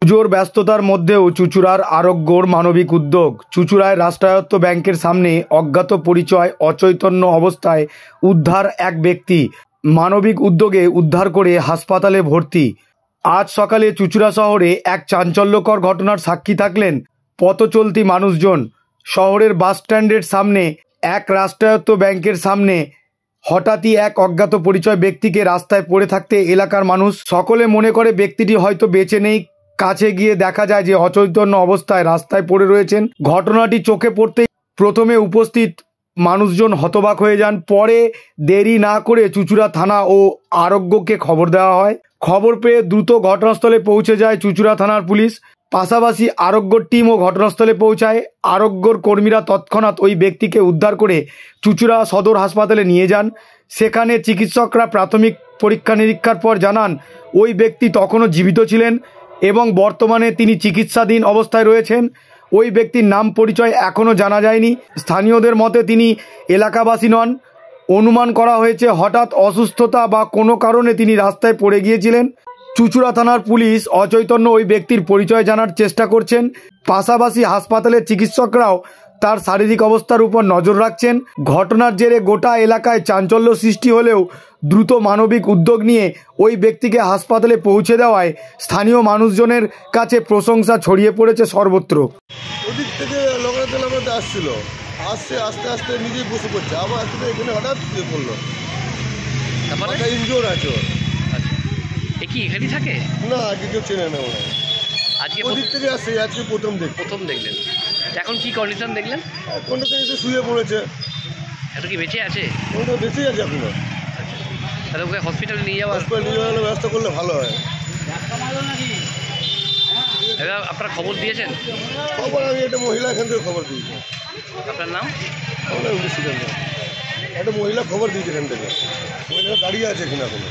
পুজোর ব্যস্ততার মধ্যেও চুঁচুড়ার আরোগ্যর মানবিক উদ্যোগ। চুঁচুড়ায় রাষ্ট্রায়ত্ত ব্যাংকের সামনে অজ্ঞাত পরিচয় অচৈতন্য অবস্থায় উদ্ধার এক ব্যক্তি, মানবিক উদ্যোগে উদ্ধার করে হাসপাতালে ভর্তি। আজ সকালে চুঁচুড়া শহরে এক চাঞ্চল্যকর ঘটনার সাক্ষী থাকলেন পথচলতি মানুষজন। শহরের বাস স্ট্যান্ডের সামনে এক রাষ্ট্রায়ত্ত ব্যাংকের সামনে হঠাৎই এক অজ্ঞাত পরিচয় ব্যক্তিকে রাস্তায় পড়ে থাকতে এলাকার মানুষ সকলে মনে করে ব্যক্তিটি হয়তো বেঁচে নেই। কাছে গিয়ে দেখা যায় যে অচৈতন্য অবস্থায় রাস্তায় পড়ে রয়েছেন। ঘটনাটি চোখে পড়তেই প্রথমে উপস্থিত মানুষজন হতবাক হয়ে যান। পরে দেরি না করে চুঁচুড়া থানা ও আরোগ্যকে খবর দেওয়া হয়। খবর পেয়ে দ্রুত ঘটনাস্থলে পৌঁছে যায় চুঁচুড়া থানার পুলিশ। পাশাপাশি আরোগ্যর টিমও ঘটনাস্থলে পৌঁছায়। আরোগ্যর কর্মীরা তৎক্ষণাৎ ওই ব্যক্তিকে উদ্ধার করে চুঁচুড়া সদর হাসপাতালে নিয়ে যান। সেখানে চিকিৎসকরা প্রাথমিক পরীক্ষা নিরীক্ষার পর জানান ওই ব্যক্তি তখনও জীবিত ছিলেন এবং বর্তমানে তিনি চিকিৎসাধীন অবস্থায় রয়েছেন। ওই ব্যক্তির নাম পরিচয় এখনও জানা যায়নি। স্থানীয়দের মতে তিনি এলাকাবাসী নন। অনুমান করা হয়েছে হঠাৎ অসুস্থতা বা কোনো কারণে তিনি রাস্তায় পড়ে গিয়েছিলেন। চুঁচুড়া থানার পুলিশ অচৈতন্য ওই ব্যক্তির পরিচয় জানার চেষ্টা করছেন। পাশাপাশি হাসপাতালের চিকিৎসকরাও তার শারীরিক অবস্থার উপর নজর রাখছেন। ঘটনার জেরে গোটা এলাকায় চাঞ্চল্য সৃষ্টি হলেও দ্রুত মানবিক উদ্যোগ নিয়ে ওই ব্যক্তিকে হাসপাতালে পৌঁছে দেওয়ায় স্থানীয় মানুষজনের কাছে প্রশংসা ছড়িয়ে পড়েছে সর্বত্র। ওদিক থেকে লোকাতে আসছিল, আস্তে আস্তে নিজেই বসে পড়ছে, আবার এখানে হঠাৎ শুয়ে পড়লো। ইনজোর আছে। কি এখানেই থাকে না, আগে কেউ চেনে না ওরা। আজকে ওদিক থেকে আসছে, আজকে প্রথম দেখলেন। এখন কি কন্ডিশন দেখলেন? এখন তো এসে শুয়ে পড়েছে। এটা কি বেঁচে আছে? ওটা বেঁচে আছে এখনো। তাহলে ওকে হসপিটালে নিয়ে যাওয়ার ব্যবস্থা করলে ভালো হয়। আপনারা খবর দিয়েছেন? খবর আমি একটা মহিলা এখান থেকে খবর দিয়েছি। আপনার নাম? একটা মহিলা খবর দিয়েছে এখান থেকে। মহিলা দাঁড়িয়ে আছে এখানে এখনো।